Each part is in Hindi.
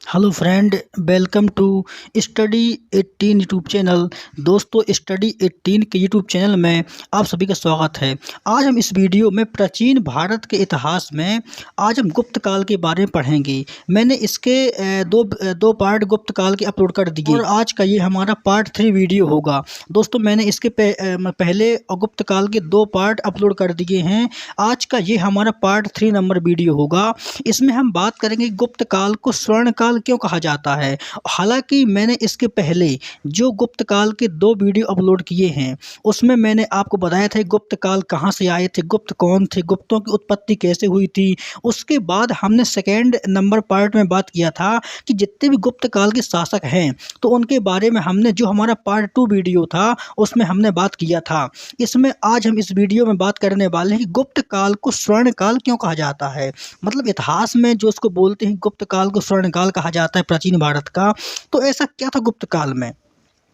Hello friend, welcome to study 18 YouTube channel. दोस्तों, स्टडी 18 के यूट्यूब चैनल में आप सभी का स्वागत है। आज हम इस वीडियो में प्राचीन भारत के इतिहास में आज हम गुप्त काल के बारे में पढ़ेंगे। मैंने इसके दो पार्ट गुप्त काल के अपलोड कर दिए और आज का ये हमारा पार्ट 3 वीडियो होगा। दोस्तों, मैंने इसके पहले गुप्त काल के 2 पार्ट अपलोड कर दिए हैं। आज का ये हमारा पार्ट 3 नंबर वीडियो होगा। इसमें हम बात करेंगे गुप्त काल को स्वर्ण काल क्यों कहा जाता है। हालांकि मैंने इसके पहले जो गुप्त काल के 2 वीडियो अपलोड किए हैं उसमें मैंने आपको बताया था गुप्त काल कहाँ से आए थे, गुप्त कौन थे, गुप्तों की उत्पत्ति कैसे हुई थी। उसके बाद हमने सेकेंड नंबर पार्ट में बात किया था कि जितने भी गुप्त काल के शासक हैं तो उनके बारे में हमने जो हमारा पार्ट 2 वीडियो था उसमें हमने बात किया था। इसमें आज हम इस वीडियो में बात करने वाले हैं कि गुप्त काल को स्वर्ण काल क्यों कहा जाता है। मतलब इतिहास में जो इसको बोलते हैं गुप्त काल को स्वर्ण काल कहा जाता है प्राचीन भारत का, तो ऐसा क्या था गुप्त काल में,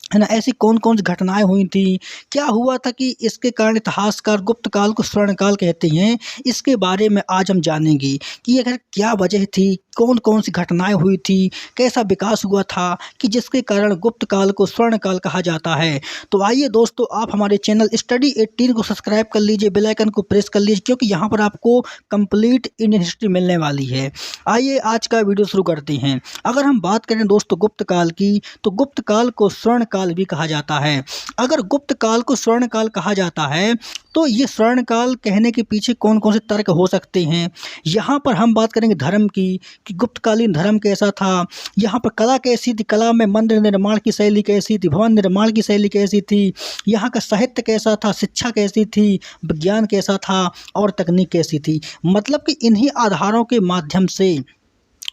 है ना। ऐसी कौन कौन सी घटनाएं हुई थी, क्या हुआ था कि इसके कारण इतिहासकार गुप्त काल को स्वर्ण काल कहते हैं। इसके बारे में आज हम जानेंगे कि अगर क्या वजह थी, कौन कौन सी घटनाएं हुई थी, कैसा विकास हुआ था कि जिसके कारण गुप्त काल को स्वर्ण काल कहा जाता है। तो आइए दोस्तों, आप हमारे चैनल स्टडी 18 को सब्सक्राइब कर लीजिए, बेल आइकन को प्रेस कर लीजिए, क्योंकि यहाँ पर आपको कंप्लीट इंडियन हिस्ट्री मिलने वाली है। आइए आज का वीडियो शुरू करते हैं। अगर हम बात करें दोस्तों गुप्त काल की, तो गुप्त काल को स्वर्ण काल भी कहा जाता है। अगर गुप्त काल को स्वर्ण काल कहा जाता है तो ये स्वर्ण काल कहने के पीछे कौन कौन से तर्क हो सकते हैं। यहाँ पर हम बात करेंगे धर्म की, कि गुप्तकालीन धर्म कैसा था, यहाँ पर कला कैसी थी, कला में मंदिर निर्माण की शैली कैसी थी, भवन निर्माण की शैली कैसी थी, यहाँ का साहित्य कैसा था, शिक्षा कैसी थी, विज्ञान कैसा था और तकनीक कैसी थी। मतलब कि इन्हीं आधारों के माध्यम से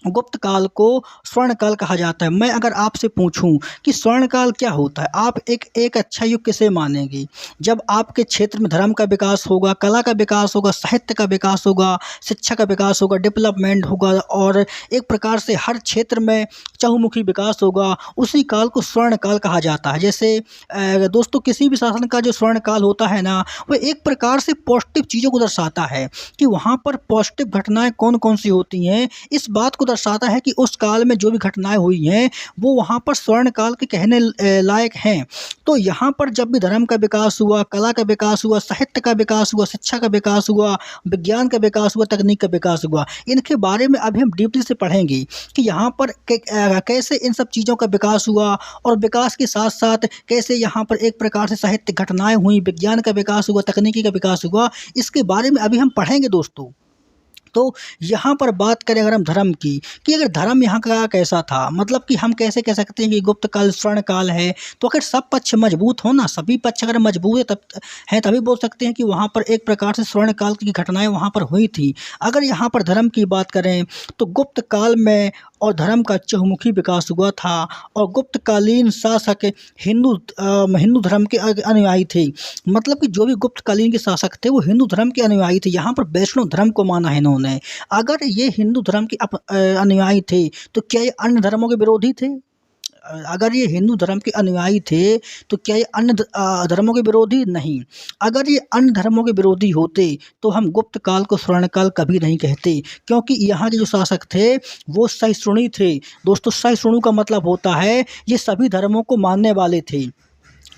गुप्त काल को स्वर्ण काल कहा जाता है। मैं अगर आपसे पूछूं कि स्वर्ण काल क्या होता है, आप एक अच्छा युग किसे मानेंगे। जब आपके क्षेत्र में धर्म का विकास होगा, कला का विकास होगा, साहित्य का विकास होगा, शिक्षा का विकास होगा, डेवलपमेंट होगा और एक प्रकार से हर क्षेत्र में चहुमुखी विकास होगा, उसी काल को स्वर्ण काल कहा जाता है। जैसे दोस्तों, किसी भी शासन का जो स्वर्ण काल होता है ना, वो एक प्रकार से पॉजिटिव चीज़ों को दर्शाता है कि वहाँ पर पॉजिटिव घटनाएं कौन कौन सी होती हैं। इस बात को दर्शाता है कि उस काल में जो भी घटनाएं हुई हैं वो वहाँ पर स्वर्ण काल के कहने लायक हैं। तो यहाँ पर जब भी धर्म का विकास हुआ, कला का विकास हुआ, साहित्य का विकास हुआ, शिक्षा का विकास हुआ, विज्ञान का विकास हुआ, तकनीक का विकास हुआ, इनके बारे में अभी हम डीपली से पढ़ेंगे कि यहाँ पर कैसे इन सब चीज़ों का विकास हुआ और विकास के साथ साथ कैसे यहाँ पर एक प्रकार से साहित्य घटनाएं हुई, विज्ञान का विकास हुआ, तकनीकी का विकास हुआ। इसके बारे में अभी हम पढ़ेंगे दोस्तों। तो यहाँ पर बात करें अगर हम धर्म की, कि अगर धर्म यहाँ का कैसा था, मतलब कि हम कैसे कह सकते हैं कि गुप्त काल स्वर्ण काल है। तो अगर सब पक्ष मजबूत हो ना, सभी पक्ष अगर मजबूत है तब हैं तभी बोल सकते हैं कि वहाँ पर एक प्रकार से स्वर्ण काल की घटनाएं वहाँ पर हुई थी। अगर यहाँ पर धर्म की बात करें तो गुप्त काल में और धर्म का चहुमुखी विकास हुआ था और गुप्तकालीन शासक हिंदू धर्म के अनुयायी थे। मतलब कि जो भी गुप्तकालीन के शासक थे वो हिंदू धर्म के अनुयायी थे। यहाँ पर वैष्णव धर्म को माना है इन्होंने। अगर ये हिंदू धर्म के अनुयायी थे तो क्या ये अन्य धर्मों के विरोधी थे। अगर ये हिंदू धर्म के अनुयायी थे तो क्या ये अन्य धर्मों के विरोधी नहीं। अगर ये अन्य धर्मों के विरोधी होते तो हम गुप्त काल को स्वर्ण काल कभी नहीं कहते, क्योंकि यहाँ के जो शासक थे वो सहिष्णु थे। दोस्तों, सहिष्णु का मतलब होता है ये सभी धर्मों को मानने वाले थे।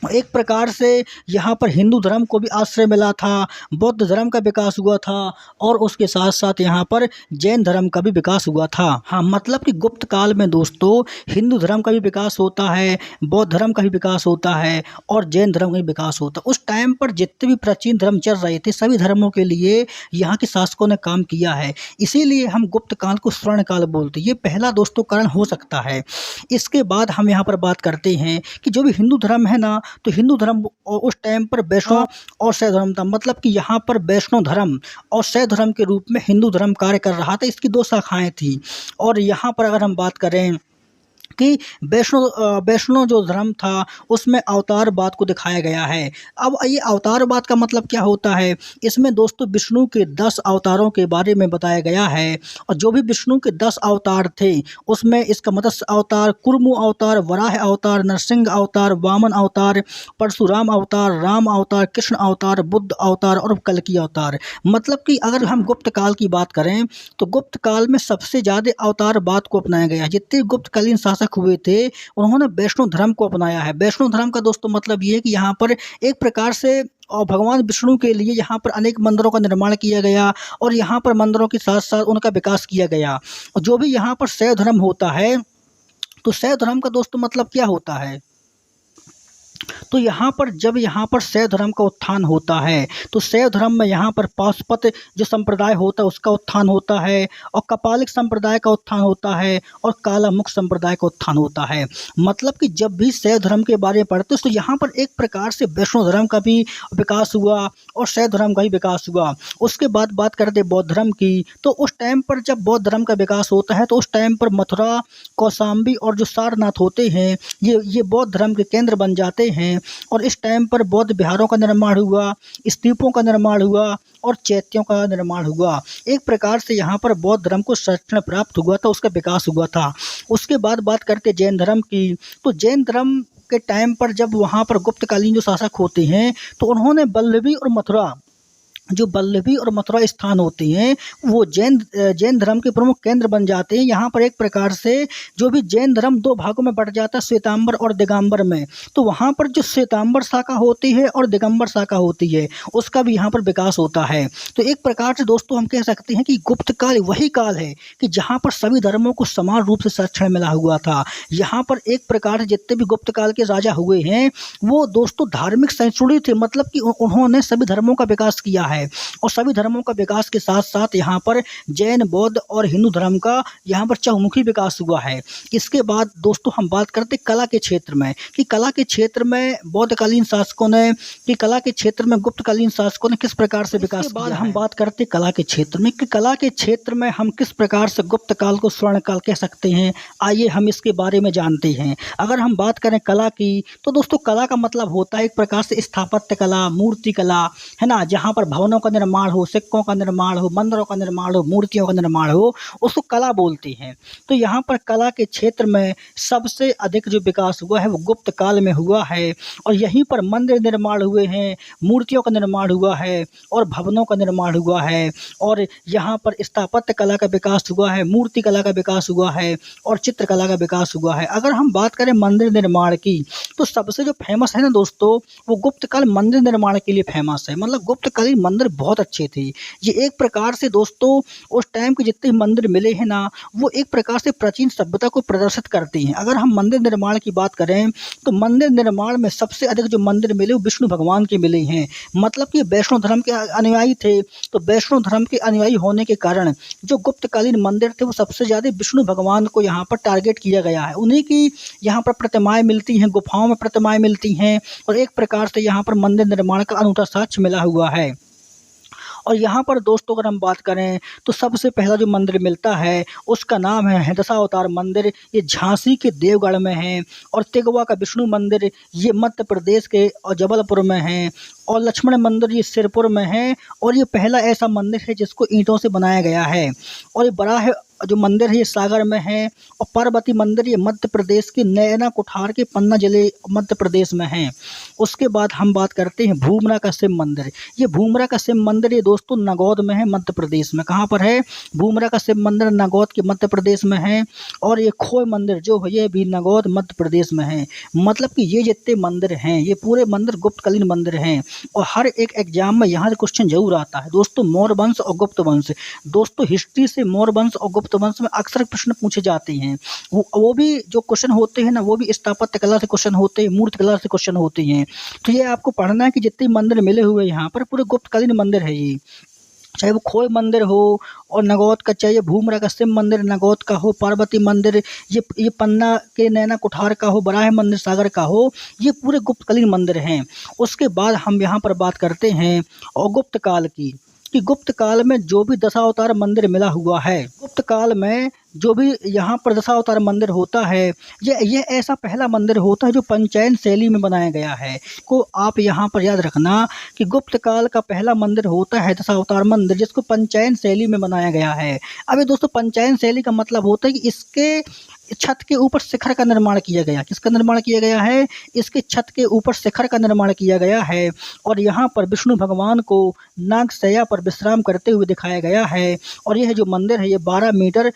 एक प्रकार से यहाँ पर हिंदू धर्म को भी आश्रय मिला था, बौद्ध धर्म का विकास हुआ था और उसके साथ साथ यहाँ पर जैन धर्म का भी विकास हुआ था। हाँ, मतलब कि गुप्त काल में दोस्तों हिंदू धर्म का भी विकास होता है, बौद्ध धर्म का भी विकास होता है और जैन धर्म का भी विकास होता है। उस टाइम पर जितने भी प्राचीन धर्म चल रहे थे सभी धर्मों के लिए यहाँ के शासकों ने काम किया है, इसीलिए हम गुप्त काल को स्वर्ण काल बोलते हैं। ये पहला दोस्तों कारण हो सकता है। इसके बाद हम यहाँ पर बात करते हैं कि जो भी हिंदू धर्म है ना, तो हिंदू धर्म और उस टाइम पर वैष्णव और शैव धर्म था। मतलब कि यहाँ पर वैष्णव धर्म और शैव धर्म के रूप में हिंदू धर्म कार्य कर रहा था। इसकी 2 शाखाएं थी। और यहाँ पर अगर हम बात करें कि वैष्णव जो धर्म था उसमें अवतारवाद को दिखाया गया है। अब ये अवतारवाद का मतलब क्या होता है? इसमें दोस्तों विष्णु के 10 अवतारों के बारे में बताया गया है और जो भी विष्णु के 10 अवतार थे उसमें इसका मत्स्य अवतार, कुर्मु अवतार, वराह अवतार, नरसिंह अवतार, वामन अवतार, परशुराम अवतार, राम अवतार, कृष्ण अवतार, बुद्ध अवतार और कल्कि अवतार। मतलब कि अगर हम गुप्त काल की बात करें तो गुप्त काल में सबसे ज़्यादा अवतारवाद को अपनाया गया। जितने गुप्तकालीन शासक हुए थे उन्होंने वैष्णव धर्म को अपनाया है। वैष्णव धर्म का दोस्तों मतलब ये है कि यहाँ पर एक प्रकार से और भगवान विष्णु के लिए यहाँ पर अनेक मंदिरों का निर्माण किया गया और यहाँ पर मंदिरों के साथ साथ उनका विकास किया गया। और जो भी यहाँ पर शैव धर्म होता है तो शैव धर्म का दोस्तों मतलब क्या होता है? तो यहाँ पर जब यहाँ पर शैव धर्म का उत्थान होता है तो शैव धर्म में यहाँ पर पाशुपत जो संप्रदाय होता है उसका उत्थान होता है और कपालिक संप्रदाय का उत्थान होता है और कालामुख संप्रदाय का उत्थान होता है। मतलब कि जब भी शैव धर्म के बारे में पढ़ते तो यहाँ पर एक प्रकार से वैष्णव धर्म का भी विकास हुआ और शैव धर्म का भी विकास हुआ। उसके बाद बात करते बौद्ध धर्म की, तो उस टाइम पर जब बौद्ध धर्म का विकास होता है तो उस टाइम पर मथुरा, कौशाम्बी और जो सारनाथ होते हैं ये बौद्ध धर्म के केंद्र बन जाते हैं और इस टाइम पर बौद्ध विहारों का निर्माण हुआ, स्तूपों का निर्माण हुआ और चैत्यों का निर्माण हुआ। एक प्रकार से यहाँ पर बौद्ध धर्म को संरक्षण प्राप्त हुआ था, उसका विकास हुआ था। उसके बाद बात करते जैन धर्म की, तो जैन धर्म के टाइम पर जब वहाँ पर गुप्तकालीन जो शासक होते हैं तो उन्होंने बल्लभी और मथुरा स्थान होते हैं वो जैन धर्म के प्रमुख केंद्र बन जाते हैं। यहाँ पर एक प्रकार से जो भी जैन धर्म दो भागों में बट जाता है, श्वेतांबर और दिगंबर में, तो वहाँ पर जो श्वेतांबर शाखा होती है और दिगंबर शाखा होती है उसका भी यहाँ पर विकास होता है। तो एक प्रकार से दोस्तों हम कह सकते हैं कि गुप्त काल वही काल है कि जहाँ पर सभी धर्मों को समान रूप से संरक्षण मिला हुआ था। यहाँ पर एक प्रकार से जितने भी गुप्त काल के राजा हुए हैं वो दोस्तों धार्मिक सहिष्णु थे, मतलब कि उन्होंने सभी धर्मों का विकास किया है और सभी धर्मों का विकास के साथ साथ यहाँ पर जैन, बौद्ध और हिंदू धर्म का यहाँ पर चहुमुखी विकास हुआ है। इसके बाद दोस्तों हम बात करते कला के क्षेत्र में कि कला के क्षेत्र में बौद्धकालीन शासकों ने कि कला के क्षेत्र में गुप्तकालीन शासकों ने किस प्रकार से विकास किया। बाद हम बात करते कला के क्षेत्र में कि कला के क्षेत्र में हम किस प्रकार से गुप्त काल को स्वर्ण काल कह सकते हैं। आइए हम इसके बारे में जानते हैं। अगर हम बात करें कला की तो दोस्तों कला का मतलब होता है एक प्रकार से स्थापत्य कला, मूर्ति कला, है ना, जहाँ पर भवनों का निर्माण हो, सिक्कों का निर्माण हो, मंदिरों का निर्माण हो, मूर्तियों का निर्माण हो, उसको कला बोलते हैं। तो यहाँ पर कला के क्षेत्र में सबसे अधिक जो विकास हुआ है वो गुप्त काल में हुआ है और यहीं पर मंदिर निर्माण हुए हैं, मूर्तियों का निर्माण हुआ है और भवनों का निर्माण हुआ है और यहाँ पर स्थापत्य कला का विकास हुआ है, मूर्ति कला का विकास हुआ है और चित्रकला का विकास हुआ है। अगर हम बात करें मंदिर निर्माण की तो सबसे जो फेमस है ना दोस्तों वो गुप्त काल मंदिर निर्माण के लिए फेमस है। मतलब गुप्तकालीन मंदिर बहुत अच्छे थे। ये एक प्रकार से दोस्तों उस टाइम के जितने मंदिर मिले हैं ना वो एक प्रकार से प्राचीन सभ्यता को प्रदर्शित करते हैं। अगर हम मंदिर निर्माण की बात करें तो मंदिर निर्माण में सबसे अधिक जो मंदिर मिले वो विष्णु भगवान के मिले हैं। मतलब कि वैष्णव धर्म के अनुयायी थे, तो वैष्णव धर्म के अनुयायी होने के कारण जो गुप्तकालीन मंदिर थे वो सबसे ज़्यादा विष्णु भगवान को यहाँ पर टारगेट किया गया है। उन्हीं की यहाँ पर प्रतिमाएँ मिलती हैं, गुफाओं में प्रतिमाएँ मिलती हैं और एक प्रकार से यहाँ पर मंदिर निर्माण का अनूठा साक्ष्य मिला हुआ है। और यहाँ पर दोस्तों अगर हम बात करें तो सबसे पहला जो मंदिर मिलता है उसका नाम है दशावतार मंदिर। ये झांसी के देवगढ़ में है और तिगवा का विष्णु मंदिर ये मध्य प्रदेश के और जबलपुर में है और लक्ष्मण मंदिर ये सिरपुर में है और ये पहला ऐसा मंदिर है जिसको ईंटों से बनाया गया है। और ये बराह जो मंदिर है ये सागर में है और पार्वती मंदिर ये मध्य प्रदेश के नैना कुठार के पन्ना जिले मध्य प्रदेश में है। उसके बाद हम बात करते हैं भूमरा का शिव मंदिर। ये भूमरा का शिव मंदिर ये दोस्तों नगौद में है, मध्य प्रदेश में। कहाँ पर है? भूमरा का शिव मंदिर नगौद के मध्य प्रदेश में है। और ये खोय मंदिर जो है ये भी नगौद मध्य प्रदेश में है। मतलब कि ये जितने मंदिर हैं ये पूरे मंदिर गुप्तकालीन मंदिर हैं और हर एक एग्जाम में यहाँ से क्वेश्चन जरूर आता है दोस्तों, मौर्य वंश और गुप्त वंश। दोस्तों हिस्ट्री से मौर्य वंश और गुप्त वंश में अक्सर प्रश्न पूछे जाते हैं। वो भी जो क्वेश्चन होते हैं ना वो भी स्थापत्य कला से क्वेश्चन होते हैं, मूर्ति कला से क्वेश्चन होते हैं। तो ये आपको पढ़ना है कि जितने मंदिर मिले हुए यहाँ पर पूरे गुप्तकालीन मंदिर है ये, चाहे वो खोय मंदिर हो और नगौद का, चाहे भूमरा का शिव मंदिर नगौद का हो, पार्वती मंदिर ये पन्ना के नैना कुठार का हो, बराह मंदिर सागर का हो, ये पूरे गुप्तकालीन मंदिर हैं। उसके बाद हम यहाँ पर बात करते हैं और गुप्त काल की कि गुप्त काल में जो भी दशावतार मंदिर मिला हुआ है, गुप्त काल में जो भी यहाँ पर दशावतार मंदिर होता है, ये ऐसा पहला मंदिर होता है जो पंचायन शैली में बनाया गया है। को आप यहाँ पर याद रखना कि गुप्त काल का पहला मंदिर होता है दशावतार मंदिर, जिसको पंचायन शैली में बनाया गया है। अब ये दोस्तों पंचायन शैली का मतलब होता है कि इसके छत के ऊपर शिखर का निर्माण किया गया। किसका निर्माण किया गया है? इसके छत के ऊपर शिखर का निर्माण किया गया है और यहाँ पर विष्णु भगवान को नागशैया पर विश्राम करते हुए दिखाया गया है। और यह जो मंदिर है ये 12 मीटर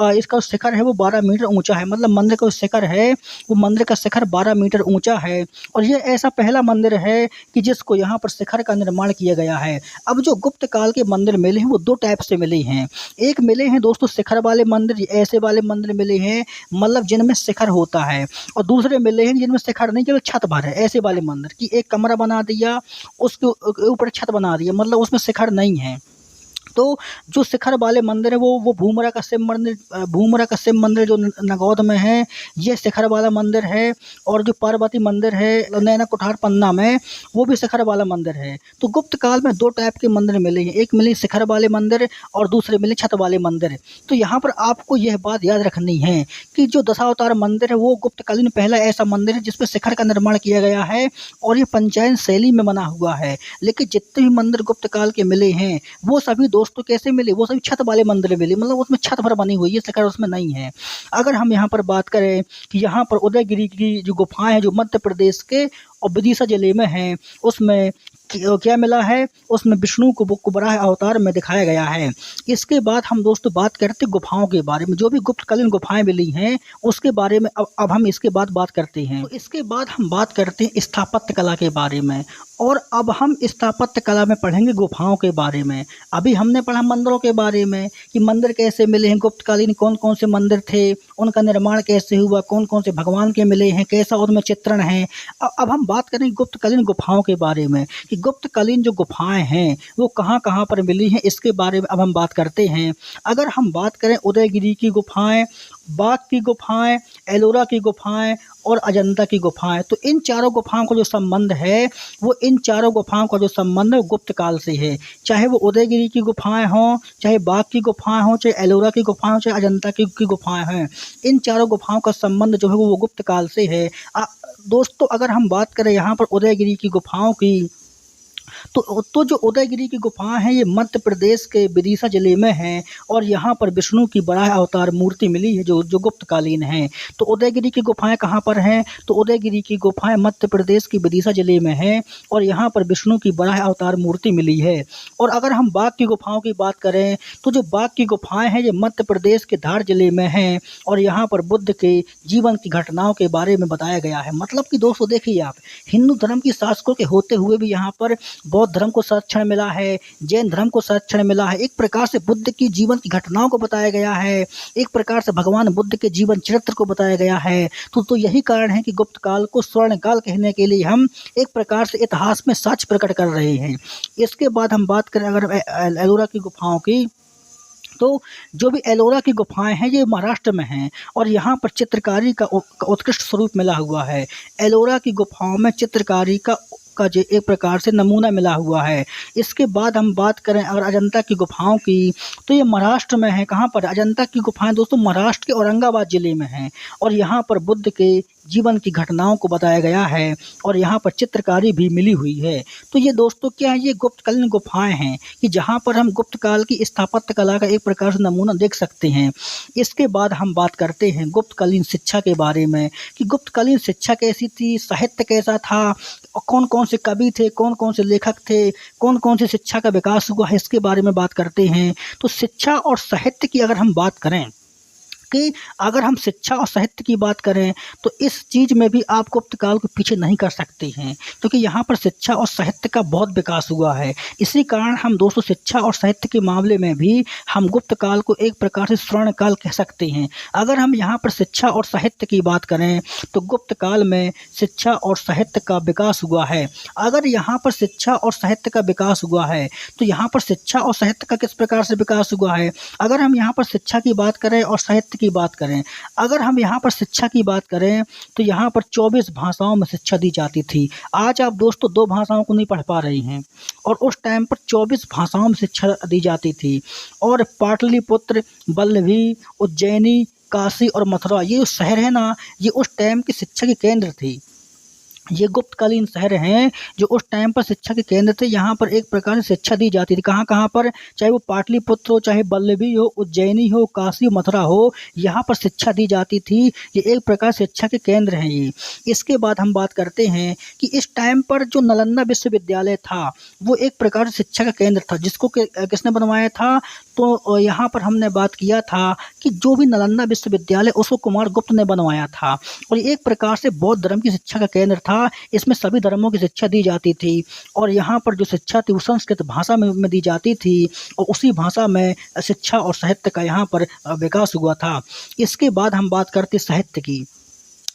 इसका शिखर है वो 12 मीटर ऊंचा है। मतलब मंदिर का शिखर है वो मंदिर का शिखर 12 मीटर ऊंचा है और ये ऐसा पहला मंदिर है कि जिसको यहाँ पर शिखर का निर्माण किया गया है। अब जो गुप्त काल के मंदिर मिले हैं वो दो टाइप से मिले हैं। एक मिले हैं दोस्तों शिखर वाले मंदिर, ऐसे वाले मंदिर मिले हैं मतलब जिनमें शिखर होता है, और दूसरे मिले हैं जिनमें शिखर नहीं, केवल छत भर है। ऐसे वाले मंदिर की एक कमरा बना दिया, उसके ऊपर छत बना दिया, मतलब उसमें शिखर नहीं है। तो जो शिखर वाले मंदिर है वो भूमरा का शिव मंदिर जो नगौद में है, ये शिखर वाला मंदिर है। और जो पार्वती मंदिर है नैना कुठार पन्ना में, वो भी शिखर वाला मंदिर है। तो गुप्त काल में दो टाइप के मंदिर मिले हैं, एक मिले शिखर वाले मंदिर और दूसरे मिले छत वाले मंदिर। तो यहाँ पर आपको यह बात याद रखनी है कि जो दशावतार मंदिर है वो गुप्तकालीन पहला ऐसा मंदिर है जिसपे शिखर का निर्माण किया गया है और ये पंचायन शैली में बना हुआ है। लेकिन जितने भी मंदिर गुप्त काल के मिले हैं वो सभी दोस्तों कैसे मिले? वो सभी छत वाले मंदिर मिले, मतलब उसमें छत भर बनी हुई है, शिखर उसमें नहीं है। अगर हम यहाँ पर बात करें कि यहाँ पर उदयगिरी की जो गुफाएं हैं जो मध्य प्रदेश के और विदिशा जिले में हैं, उसमें क्या मिला है? उसमें विष्णु को बराह अवतार में दिखाया गया है। इसके बाद हम दोस्तों बात करते गुफाओं के बारे में। जो भी गुप्तकालीन गुफाएं मिली हैं उसके बारे में अब हम इसके बाद बात करते हैं। तो इसके बाद हम बात करते हैं स्थापत्य कला के बारे में, और अब हम स्थापत्य कला में पढ़ेंगे गुफाओं के बारे में। अभी हमने पढ़ा मंदिरों के बारे में कि मंदिर कैसे मिले हैं, गुप्तकालीन कौन कौन से मंदिर थे, उनका निर्माण कैसे हुआ, कौन कौन से भगवान के मिले हैं, कैसा उनमें चित्रण है। अब हम बात करेंगे गुप्तकालीन गुफाओं के बारे में कि गुप्तकालीन जो गुफाएं हैं वो कहाँ कहाँ पर मिली हैं, इसके बारे में अब हम बात करते हैं। अगर हम बात करें उदयगिरी की गुफाएं, बाग की गुफाएं, एलोरा की गुफाएं और अजंता की गुफाएं, तो इन चारों गुफाओं का जो संबंध है वो इन चारों गुफाओं का जो संबंध है वो गुप्त काल से है। चाहे वो उदयगिरी की गुफाएं हों, चाहे बाग की गुफाएं हों, चाहे एलोरा की गुफाएं हों, चाहे अजंता की गुफाएं हैं, इन चारों गुफाओं का संबंध जो है वो गुप्त काल से है। दोस्तों अगर हम बात करें यहाँ पर उदयगिरी की गुफाओं की, तो जो उदयगिरी की गुफाएं हैं ये मध्य प्रदेश के विदिशा जिले में हैं और यहाँ पर विष्णु की बराह अवतार मूर्ति मिली है जो गुप्तकालीन है। तो उदयगिरी की गुफाएं कहाँ पर हैं? तो उदयगिरी की गुफाएं मध्य प्रदेश की विदिशा जिले में हैं और यहाँ पर विष्णु की बराह अवतार मूर्ति मिली है। और अगर हम बाग की गुफाओं की बात करें तो जो बाग की गुफाएं हैं ये मध्य प्रदेश के धार जिले में हैं और यहाँ पर बुद्ध के जीवन की घटनाओं के बारे में बताया गया है। मतलब कि दोस्तों देखिए आप, हिंदू धर्म की शासकों के होते हुए भी यहाँ पर बौद्ध धर्म को संरक्षण मिला है, जैन धर्म को संरक्षण मिला है। एक प्रकार से बुद्ध की जीवन की घटनाओं को बताया गया है, एक प्रकार से भगवान बुद्ध के जीवन चरित्र को बताया गया है। तो यही कारण है कि गुप्त काल को स्वर्ण काल कहने के लिए हम एक प्रकार से इतिहास में सच प्रकट कर रहे हैं। इसके बाद हम बात करें अगर एलोरा की गुफाओं की, तो जो भी एलोरा की गुफाएं हैं ये महाराष्ट्र में हैं और यहाँ पर चित्रकारी का उत्कृष्ट स्वरूप मिला हुआ है। एलोरा की गुफाओं में चित्रकारी का जो एक प्रकार से नमूना मिला हुआ है। इसके बाद हम बात करें अगर अजंता की गुफाओं की, तो ये महाराष्ट्र में है। कहाँ पर? अजंता की गुफाएं दोस्तों महाराष्ट्र के औरंगाबाद जिले में हैं और यहाँ पर बुद्ध के जीवन की घटनाओं को बताया गया है और यहाँ पर चित्रकारी भी मिली हुई है। तो ये दोस्तों क्या है? ये गुप्तकालीन गुफाएं हैं कि जहाँ पर हम गुप्त काल की स्थापत्य कला का एक प्रकार से नमूना देख सकते हैं। इसके बाद हम बात करते हैं गुप्तकालीन शिक्षा के बारे में कि गुप्तकालीन शिक्षा कैसी थी, साहित्य कैसा था, और कौन कौन से कवि थे, कौन कौन से लेखक थे, कौन कौन सी शिक्षा का विकास हुआ है, इसके बारे में बात करते हैं। तो शिक्षा और साहित्य की अगर हम बात करें कि अगर हम शिक्षा और साहित्य की बात करें तो इस चीज़ में भी आप गुप्त काल को पीछे नहीं कर सकते हैं, क्योंकि यहाँ पर शिक्षा और साहित्य का बहुत विकास हुआ है। इसी कारण हम दोस्तों शिक्षा और साहित्य के मामले में भी हम गुप्त काल को एक प्रकार से स्वर्ण काल कह सकते हैं। अगर हम यहाँ पर शिक्षा और साहित्य की बात करें तो गुप्त काल में शिक्षा और साहित्य का विकास हुआ है। अगर यहाँ पर शिक्षा और साहित्य का विकास हुआ है तो यहाँ पर शिक्षा और साहित्य का किस प्रकार से विकास हुआ है? अगर हम यहाँ पर शिक्षा की बात करें और साहित्य साहित्य की बात करें, अगर हम यहाँ पर शिक्षा की बात करें तो यहाँ पर 24 भाषाओं में शिक्षा दी जाती थी। आज आप दोस्तों 2 भाषाओं को नहीं पढ़ पा रही हैं और उस टाइम पर 24 भाषाओं में शिक्षा दी जाती थी। और पाटलिपुत्र, वल्लभी, उज्जैनी, काशी और मथुरा, ये जो शहर है ना, ये उस टाइम की शिक्षा के केंद्र थे। ये गुप्तकालीन शहर हैं जो उस टाइम पर शिक्षा के केंद्र थे। यहाँ पर एक प्रकार से शिक्षा दी जाती थी। कहाँ-कहाँ पर? चाहे वो पाटलिपुत्र हो, चाहे वल्लभी हो, उज्जैनी हो, काशी हो, मथुरा हो, यहाँ पर शिक्षा दी जाती थी। ये एक प्रकार से शिक्षा के केंद्र हैं ये। इसके बाद हम बात करते हैं कि इस टाइम पर जो नालंदा विश्वविद्यालय था, वो एक प्रकार से शिक्षा का केंद्र था, जिसको किसने बनवाया था? तो यहाँ पर हमने बात किया था कि जो भी नालंदा विश्वविद्यालय उसको कुमार गुप्त ने बनवाया था और ये एक प्रकार से बौद्ध धर्म की शिक्षा का केंद्र था। इसमें सभी धर्मों की शिक्षा दी जाती थी और यहाँ पर जो शिक्षा थी वो संस्कृत भाषा में दी जाती थी और उसी भाषा में शिक्षा और साहित्य का यहाँ पर विकास हुआ था। इसके बाद हम बात करते साहित्य की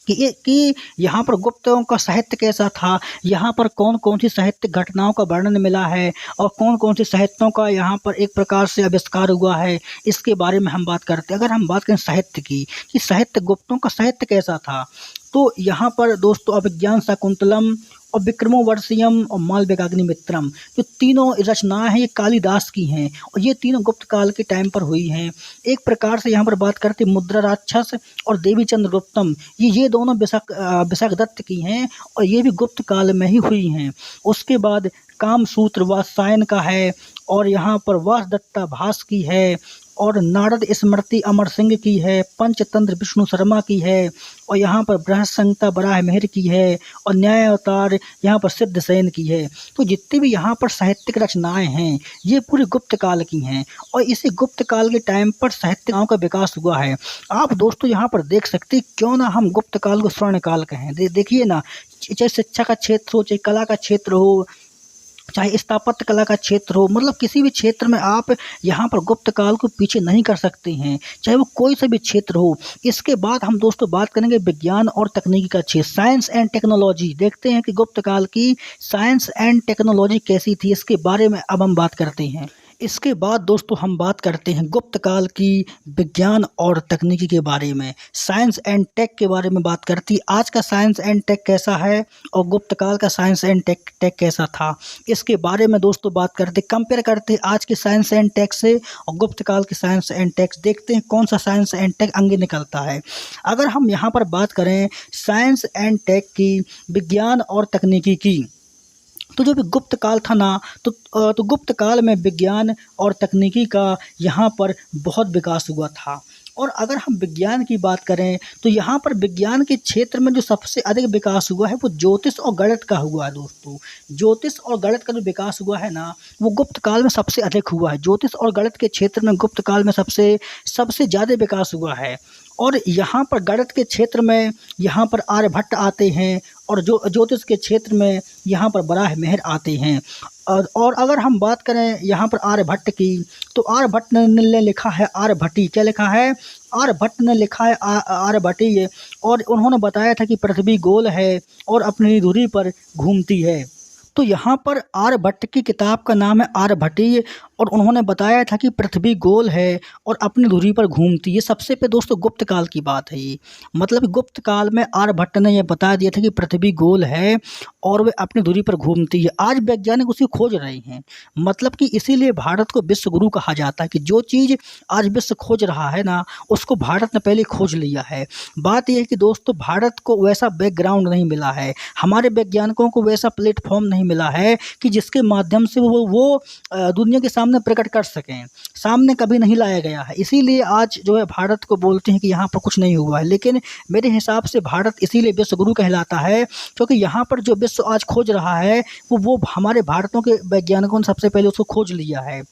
कि यहाँ पर गुप्तों का साहित्य कैसा था, यहाँ पर कौन-कौन सी साहित्य घटनाओं का वर्णन मिला है और कौन-कौन सी साहित्यों का यहाँ पर एक प्रकार से आविष्कार हुआ है, इसके बारे में हम बात करते हैं। अगर हम बात करें साहित्य की कि साहित्य गुप्तों का साहित्य कैसा था, तो यहाँ पर दोस्तों अभिज्ञान शाकुंतलम और विक्रमोर्वशीयम और मालविकाग्निमित्रम, जो तीनों रचनाएं हैं ये कालिदास की हैं और ये तीनों गुप्त काल के टाइम पर हुई हैं। एक प्रकार से यहाँ पर बात करते मुद्रा राक्षस और देवीचंद्र गुप्तम, ये दोनों विशाखदत्त की हैं और ये भी गुप्त काल में ही हुई हैं। उसके बाद कामसूत्र वात्सायन का है और यहाँ पर वासदत्ता भास की है और नारद स्मृति अमर सिंह की है, पंचतंत्र विष्णु शर्मा की है और यहाँ पर बृहत संहिता बराह मेहर की है और न्याय अवतार यहाँ पर सिद्धसेन की है। तो जितनी भी यहाँ पर साहित्यिक रचनाएं हैं ये पूरी गुप्त काल की हैं और इसी गुप्त काल के टाइम पर साहित्यिकों का विकास हुआ है। आप दोस्तों यहाँ पर देख सकते हैं, क्यों ना हम गुप्त काल को स्वर्ण काल कहें। देखिए ना, चाहे शिक्षा का क्षेत्र हो, चाहे कला का क्षेत्र हो, चाहे स्थापत्य कला का क्षेत्र हो, मतलब किसी भी क्षेत्र में आप यहाँ पर गुप्त काल को पीछे नहीं कर सकते हैं, चाहे वो कोई सा भी क्षेत्र हो। इसके बाद हम दोस्तों बात करेंगे विज्ञान और तकनीकी का क्षेत्र, साइंस एंड टेक्नोलॉजी। देखते हैं कि गुप्त काल की साइंस एंड टेक्नोलॉजी कैसी थी, इसके बारे में अब हम बात करते हैं। इसके बाद दोस्तों हम बात करते हैं गुप्त काल की विज्ञान और तकनीकी के बारे में, साइंस एंड टेक के बारे में बात करती। आज का साइंस एंड टेक कैसा है और गुप्त काल का साइंस एंड टेक कैसा था, इसके बारे में दोस्तों बात करते, कंपेयर करते आज के साइंस एंड टेक से और गुप्त काल के साइंस एंड टेक। देखते हैं कौन सा साइंस एंड टेक आगे निकलता है। अगर हम यहाँ पर बात करें साइंस एंड टेक की, विज्ञान और तकनीकी की, तो जो भी गुप्त काल था ना, तो गुप्त काल में विज्ञान और तकनीकी का यहाँ पर बहुत विकास हुआ था। और अगर हम विज्ञान की बात करें तो यहाँ पर विज्ञान के क्षेत्र में जो सबसे अधिक विकास हुआ है वो ज्योतिष और गणित का हुआ है दोस्तों। ज्योतिष और गणित का जो विकास हुआ है ना, वो गुप्त काल में सबसे अधिक हुआ है। ज्योतिष और गणित के क्षेत्र में गुप्त काल में सबसे ज़्यादा विकास हुआ है। और यहाँ पर गणित के क्षेत्र में यहाँ पर आर्यभट्ट आते हैं और जो ज्योतिष के क्षेत्र में यहाँ पर बराह मेहर आते हैं। और अगर हम बात करें यहाँ पर आर्यभट्ट की, तो आर्यभट्ट ने लिखा है आर्यभट्टी। क्या लिखा है? आर्यभट्ट ने लिखा है आर्यभट्टी, और उन्होंने बताया था कि पृथ्वी गोल है और अपनी धुरी पर घूमती है। तो यहाँ पर आर्यभट्ट की किताब का नाम है आर्यभट्टी और उन्होंने बताया था कि पृथ्वी गोल है और अपनी धुरी पर घूमती है। ये सबसे पे दोस्तों गुप्त काल की बात है ये, मतलब गुप्त काल में आर्यभट्ट ने यह बता दिया था कि पृथ्वी गोल है और वे अपनी धुरी पर घूमती है। आज वैज्ञानिक उसी खोज रहे हैं, मतलब कि इसीलिए भारत को विश्व गुरु कहा जाता है कि जो चीज़ आज विश्व खोज रहा है ना, उसको भारत ने पहले खोज लिया है। बात यह है कि दोस्तों भारत को वैसा बैकग्राउंड नहीं मिला है, हमारे वैज्ञानिकों को वैसा प्लेटफॉर्म नहीं मिला है कि जिसके माध्यम से वो दुनिया के सामने प्रकट कर सकें, सामने कभी नहीं लाया गया है। इसीलिए आज जो है भारत को बोलते हैं कि यहाँ पर कुछ नहीं हुआ है, लेकिन मेरे हिसाब से भारत इसीलिए विश्व गुरु कहलाता है क्योंकि यहाँ पर जो विश्व आज खोज रहा है वो हमारे भारतों के वैज्ञानिकों ने सबसे पहले उसको खोज लिया है।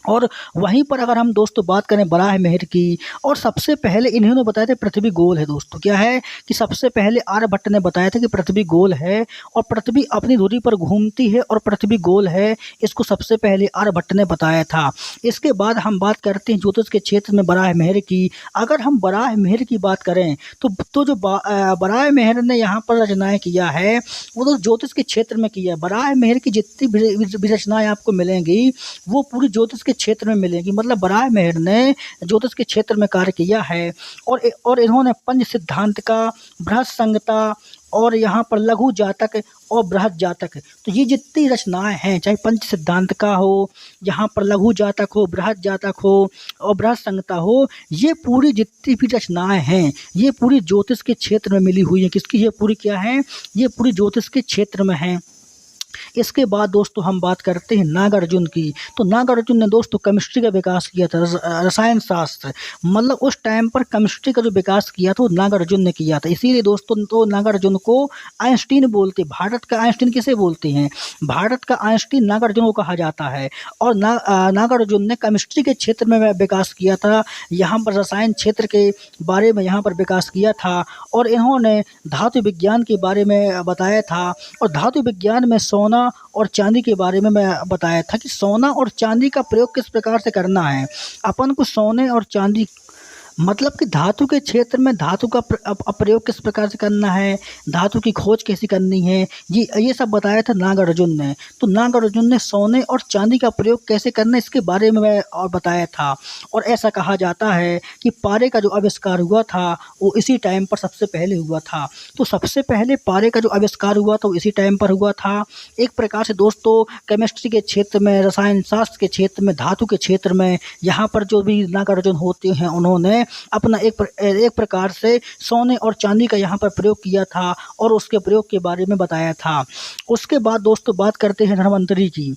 और वहीं पर अगर हम दोस्तों बात करें बराह मेहर की, और सबसे पहले इन्होंने बताया था पृथ्वी गोल है। दोस्तों क्या है कि सबसे पहले आर्यभट्ट ने बताया था कि पृथ्वी गोल है और पृथ्वी अपनी धुरी पर घूमती है और पृथ्वी गोल है, इसको सबसे पहले आर्यभट्ट ने बताया था। इसके बाद हम बात करते हैं ज्योतिष के क्षेत्र में बराह मेहर की। अगर हम बराह मेहर की बात करें तो जो बराह मेहर ने यहाँ पर रचनाएँ किया है वो तो ज्योतिष के क्षेत्र में किया है। बराह मेहर की जितनी भी रचनाएँ आपको मिलेंगी वो पूरी ज्योतिष के क्षेत्र में मिलेंगी। मतलब वराहमिहिर ने ज्योतिष के क्षेत्र में कार्य किया है और इन्होंने पंच सिद्धांत का, बृहत संहिता और यहाँ पर लघु जातक और बृहत जातक, तो ये जितनी रचनाएं हैं, चाहे पंच सिद्धांत का हो, यहाँ पर लघु जातक हो, बृहत जातक हो और बृहत संहिता हो, ये पूरी जितनी भी रचनाएं हैं ये पूरी ज्योतिष के क्षेत्र में मिली हुई है। किसकी? ये पूरी क्या है? ये पूरी ज्योतिष के क्षेत्र में है। इसके बाद दोस्तों हम बात करते हैं नागार्जुन की। तो नागार्जुन ने दोस्तों केमिस्ट्री का विकास किया था, रसायन शास्त्र, मतलब उस टाइम पर केमिस्ट्री का जो विकास किया था वो नागार्जुन ने किया था। इसीलिए दोस्तों तो नागार्जुन को आइंस्टीन बोलते, भारत का आइंस्टीन किसे बोलते हैं? भारत का आइंस्टीन नागार्जुन को कहा जाता है। और नागार्जुन ने केमिस्ट्री के क्षेत्र में विकास किया था, यहाँ पर रसायन क्षेत्र के बारे में यहाँ पर विकास किया था और इन्होंने धातु विज्ञान के बारे में बताया था। और धातु विज्ञान में सोना और चांदी के बारे में मैं बताया था कि सोना और चांदी का प्रयोग किस प्रकार से करना है। अपन को सोने और चांदी मतलब कि धातु के क्षेत्र में धातु का प्रयोग किस प्रकार से करना है, धातु की खोज कैसी करनी है, ये सब बताया था नागार्जुन ने। तो नागार्जुन ने सोने और चांदी का प्रयोग कैसे करना है इसके बारे में मैं और बताया था। और ऐसा कहा जाता है कि पारे का जो आविष्कार हुआ था वो इसी टाइम पर सबसे पहले हुआ था। तो सबसे पहले पारे का जो आविष्कार हुआ था वो इसी टाइम पर हुआ था। एक प्रकार से दोस्तों केमिस्ट्री के क्षेत्र में, रसायन शास्त्र के क्षेत्र में, धातु के क्षेत्र में यहाँ पर जो भी नागार्जुन होते हैं उन्होंने अपना एक प्रकार से सोने और चांदी का यहाँ पर प्रयोग किया था और उसके प्रयोग के बारे में बताया था। उसके बाद दोस्तों बात करते हैं धन्वंतरी की।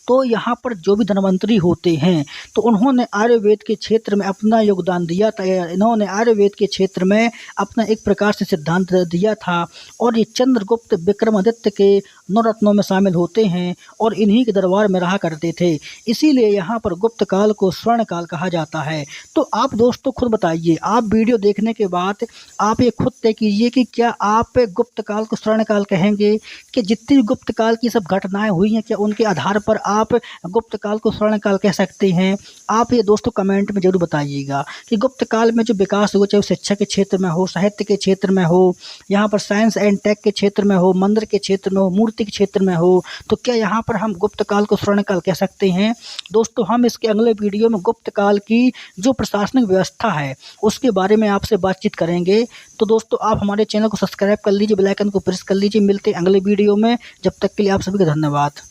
तो यहाँ पर जो भी धन्वंतरी होते हैं तो उन्होंने आयुर्वेद के क्षेत्र में अपना योगदान दिया था। इन्होंने आयुर्वेद के क्षेत्र में अपना एक प्रकार से सिद्धांत दिया था और ये चंद्रगुप्त विक्रमादित्य के नवरत्नों में शामिल होते हैं और इन्हीं के दरबार में रहा करते थे। इसीलिए यहाँ पर गुप्त काल को स्वर्ण काल कहा जाता है। तो आप दोस्तों खुद बताइए, आप वीडियो देखने के बाद आप ये खुद तय कीजिए कि क्या आप गुप्त काल को स्वर्ण काल कहेंगे, कि जितनी गुप्त काल की सब घटनाएं हुई हैं क्या उनके आधार पर आप गुप्त काल को स्वर्ण काल कह सकते हैं? आप ये दोस्तों कमेंट में जरूर बताइएगा कि गुप्त काल में जो विकास हुआ, चाहे शिक्षा के क्षेत्र में हो, साहित्य के क्षेत्र में हो, यहाँ पर साइंस एंड टेक के क्षेत्र में हो, मंदिर के क्षेत्र में हो, मूर्ति के क्षेत्र में हो, तो क्या यहाँ पर हम गुप्त काल को स्वर्ण काल कह सकते हैं? दोस्तों हम इसके अगले वीडियो में गुप्त काल की जो प्रशासनिक व्यवस्था है उसके बारे में आपसे बातचीत करेंगे। तो दोस्तों आप हमारे चैनल को सब्सक्राइब कर लीजिए, बेल आइकन को प्रेस कर लीजिए। मिलते हैं अगले वीडियो में, जब तक के लिए आप सभी का धन्यवाद।